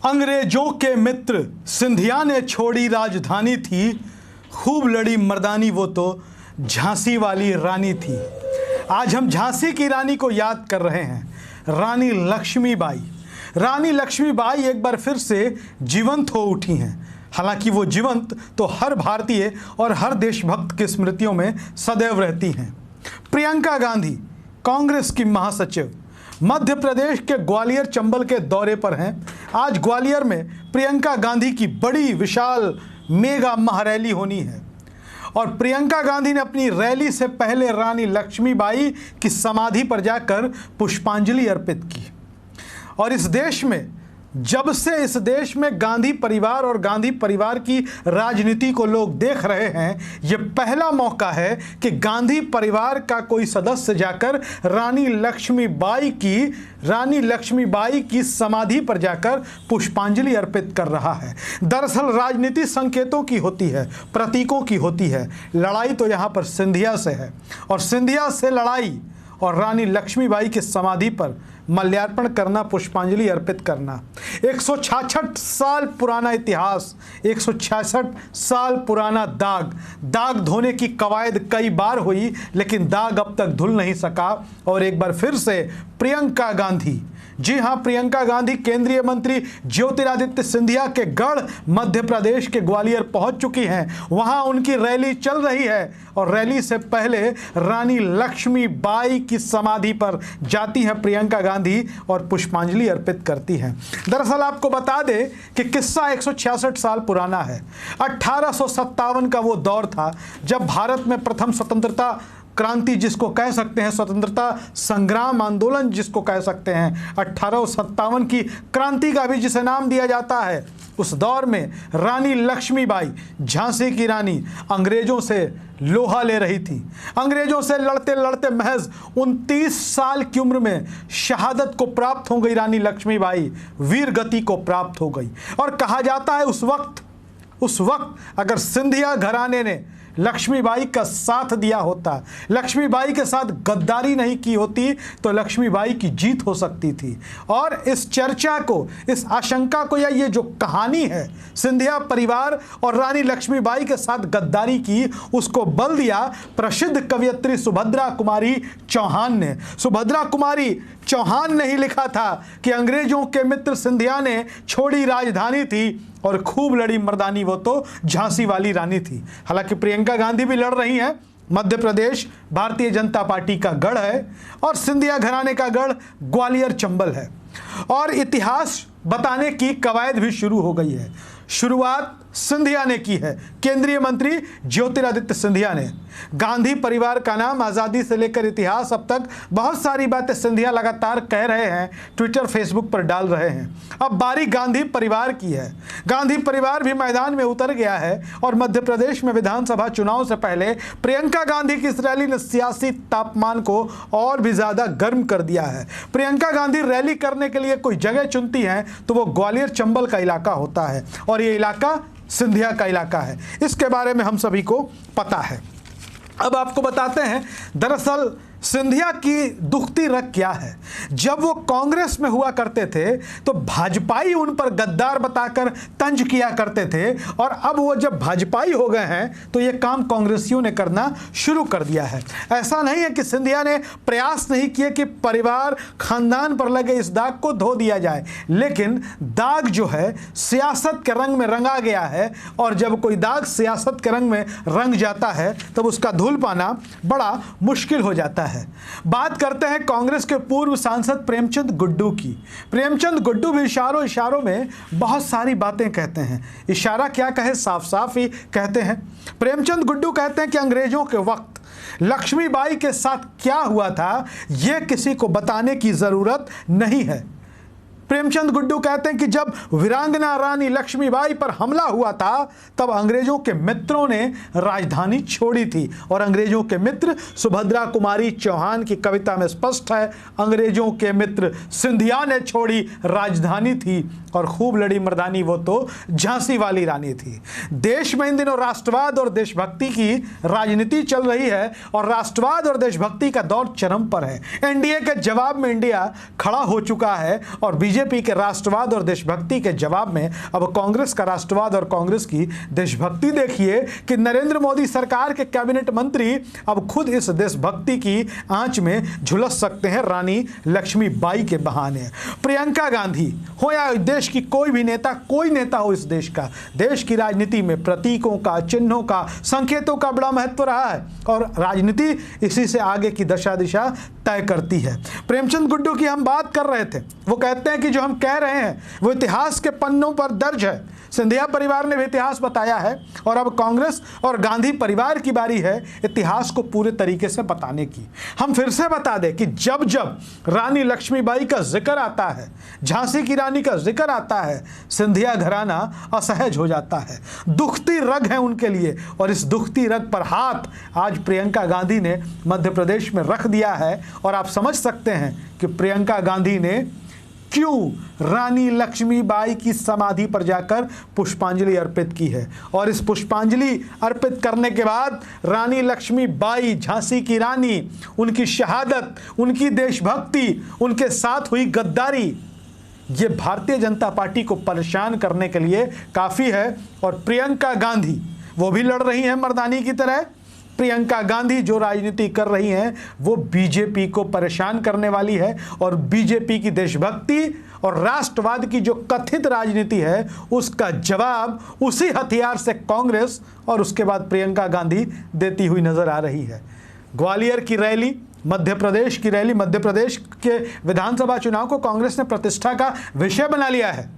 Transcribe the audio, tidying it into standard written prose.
अंग्रेजों के मित्र सिंधिया ने छोड़ी राजधानी थी, खूब लड़ी मर्दानी वो तो झांसी वाली रानी थी। आज हम झांसी की रानी को याद कर रहे हैं, रानी लक्ष्मीबाई। रानी लक्ष्मीबाई एक बार फिर से जीवंत हो उठी हैं। हालांकि वो जीवंत तो हर भारतीय और हर देशभक्त की स्मृतियों में सदैव रहती हैं। प्रियंका गांधी कांग्रेस की महासचिव मध्य प्रदेश के ग्वालियर चंबल के दौरे पर हैं। आज ग्वालियर में प्रियंका गांधी की बड़ी विशाल मेगा महारैली होनी है और प्रियंका गांधी ने अपनी रैली से पहले रानी लक्ष्मीबाई की समाधि पर जाकर पुष्पांजलि अर्पित की। और इस देश में जब से इस देश में गांधी परिवार और गांधी परिवार की राजनीति को लोग देख रहे हैं, ये पहला मौका है कि गांधी परिवार का कोई सदस्य जाकर रानी लक्ष्मीबाई की समाधि पर जाकर पुष्पांजलि अर्पित कर रहा है। दरअसल राजनीति संकेतों की होती है, प्रतीकों की होती है। लड़ाई तो यहाँ पर सिंधिया से है और सिंधिया से लड़ाई और रानी लक्ष्मीबाई की समाधि पर माल्यार्पण करना, पुष्पांजलि अर्पित करना। 166 साल पुराना इतिहास, 166 साल पुराना दाग धोने की कवायद कई बार हुई, लेकिन दाग अब तक धुल नहीं सका। और एक बार फिर से प्रियंका गांधी, जी हां, प्रियंका गांधी केंद्रीय मंत्री ज्योतिरादित्य सिंधिया के गढ़ मध्य प्रदेश के ग्वालियर पहुंच चुकी हैं। वहां उनकी रैली चल रही है और रैली से पहले रानी लक्ष्मीबाई की समाधि पर जाती हैं प्रियंका गांधी और पुष्पांजलि अर्पित करती हैं। दरअसल आपको बता दें कि किस्सा 166 साल पुराना है। 1857 का वो दौर था जब भारत में प्रथम स्वतंत्रता क्रांति जिसको कह सकते हैं, स्वतंत्रता संग्राम आंदोलन जिसको कह सकते हैं, 1857 की क्रांति का भी जिसे नाम दिया जाता है, उस दौर में रानी लक्ष्मीबाई, झांसी की रानी, अंग्रेजों से लोहा ले रही थी। अंग्रेजों से लड़ते लड़ते महज 29 साल की उम्र में शहादत को प्राप्त हो गई। रानी लक्ष्मीबाई वीर गति को प्राप्त हो गई और कहा जाता है उस वक्त अगर सिंधिया घराने ने लक्ष्मीबाई का साथ दिया होता, लक्ष्मीबाई के साथ गद्दारी नहीं की होती, तो लक्ष्मीबाई की जीत हो सकती थी। और इस चर्चा को, इस आशंका को, या ये जो कहानी है सिंधिया परिवार और रानी लक्ष्मीबाई के साथ गद्दारी की, उसको बल दिया प्रसिद्ध कवयित्री सुभद्रा कुमारी चौहान ने। सुभद्रा कुमारी चौहान ने ही लिखा था कि अंग्रेजों के मित्र सिंधिया ने छोड़ी राजधानी थी और खूब लड़ी मर्दानी वो तो झांसी वाली रानी थी। हालांकि प्रियंका गांधी भी लड़ रही हैं। मध्य प्रदेश भारतीय जनता पार्टी का गढ़ है और सिंधिया घराने का गढ़ ग्वालियर चंबल है और इतिहास बताने की कवायद भी शुरू हो गई है। शुरुआत सिंधिया ने की है, केंद्रीय मंत्री ज्योतिरादित्य सिंधिया ने। गांधी परिवार का नाम आज़ादी से लेकर इतिहास, अब तक बहुत सारी बातें सिंधिया लगातार कह रहे हैं, ट्विटर फेसबुक पर डाल रहे हैं। अब बारी गांधी परिवार की है। गांधी परिवार भी मैदान में उतर गया है और मध्य प्रदेश में विधानसभा चुनाव से पहले प्रियंका गांधी की इस रैली ने सियासी तापमान को और भी ज़्यादा गर्म कर दिया है। प्रियंका गांधी रैली करने के लिए कोई जगह चुनती हैं तो वो ग्वालियर चंबल का इलाका होता है और ये इलाका सिंधिया का इलाका है। इसके बारे में हम सभी को पता है। अब आपको बताते हैं दरअसल सिंधिया की दुखती रग क्या है। जब वो कांग्रेस में हुआ करते थे तो भाजपाई उन पर गद्दार बताकर तंज किया करते थे और अब वो जब भाजपाई हो गए हैं तो ये काम कांग्रेसियों ने करना शुरू कर दिया है। ऐसा नहीं है कि सिंधिया ने प्रयास नहीं किए कि परिवार खानदान पर लगे इस दाग को धो दिया जाए, लेकिन दाग जो है सियासत के रंग में रंगा गया है और जब कोई दाग सियासत के रंग में रंग जाता है तब उसका धुल पाना बड़ा मुश्किल हो जाता है। बात करते हैं कांग्रेस के पूर्व सांसद प्रेमचंद गुड्डू की। प्रेमचंद गुड्डू भी इशारों में बहुत सारी बातें कहते हैं। इशारा क्या कहे, साफ साफ ही कहते हैं। प्रेमचंद गुड्डू कहते हैं कि अंग्रेजों के वक्त लक्ष्मीबाई के साथ क्या हुआ था यह किसी को बताने की जरूरत नहीं है। प्रेमचंद गुड्डू कहते हैं कि जब वीरांगना रानी लक्ष्मीबाई पर हमला हुआ था तब अंग्रेजों के मित्रों ने राजधानी छोड़ी थी और अंग्रेजों के मित्र सुभद्रा कुमारी चौहान की कविता में स्पष्ट है, अंग्रेजों के मित्र सिंधिया ने छोड़ी राजधानी थी और खूब लड़ी मर्दानी वो तो झांसी वाली रानी थी। देश में इन दिनों राष्ट्रवाद और देशभक्ति की राजनीति चल रही है और राष्ट्रवाद और देशभक्ति का दौर चरम पर है। एनडीए के जवाब में इंडिया खड़ा हो चुका है और बीजेपी के राष्ट्रवाद और देशभक्ति के जवाब में अब कांग्रेस का राष्ट्रवाद और कांग्रेस की देशभक्ति देखिए कि नरेंद्र मोदी सरकार के कैबिनेट मंत्री अब खुद इस देशभक्ति की आंच में झुलस सकते हैं रानी लक्ष्मीबाई के बहाने। प्रियंका गांधी हो या देश की कोई भी नेता, कोई नेता हो इस देश का, देश की राजनीति में प्रतीकों का, चिन्हों का, संकेतों का बड़ा महत्व रहा है और राजनीति इसी से आगे की दशा दिशा तय करती है। प्रेमचंद गुड्डू की हम बात कर रहे थे, वो कहते हैं कि जो हम कह रहे हैं वो इतिहास के पन्नों पर दर्ज है। सिंधिया परिवार ने भी इतिहास बताया है और अब कांग्रेस और गांधी परिवार की बारी है इतिहास को पूरे तरीके से बताने की। हम फिर से बता दें कि जब जब रानी लक्ष्मीबाई का जिक्र आता है, झांसी की रानी का जिक्र आता है, सिंधिया घराना असहज हो जाता है। दुखती रग है उनके लिए और इस दुखती रग पर हाथ आज प्रियंका गांधी ने मध्य प्रदेश में रख दिया है और आप समझ सकते हैं कि प्रियंका गांधी ने क्यों रानी लक्ष्मीबाई की समाधि पर जाकर पुष्पांजलि अर्पित की है। और इस पुष्पांजलि अर्पित करने के बाद रानी लक्ष्मीबाई, झांसी की रानी, उनकी शहादत, उनकी देशभक्ति, उनके साथ हुई गद्दारी, ये भारतीय जनता पार्टी को परेशान करने के लिए काफ़ी है। और प्रियंका गांधी वो भी लड़ रही हैं मर्दानी की तरह। प्रियंका गांधी जो राजनीति कर रही हैं वो बीजेपी को परेशान करने वाली है और बीजेपी की देशभक्ति और राष्ट्रवाद की जो कथित राजनीति है उसका जवाब उसी हथियार से कांग्रेस और उसके बाद प्रियंका गांधी देती हुई नजर आ रही है। ग्वालियर की रैली, मध्य प्रदेश की रैली, मध्य प्रदेश के विधानसभा चुनाव को कांग्रेस ने प्रतिष्ठा का विषय बना लिया है।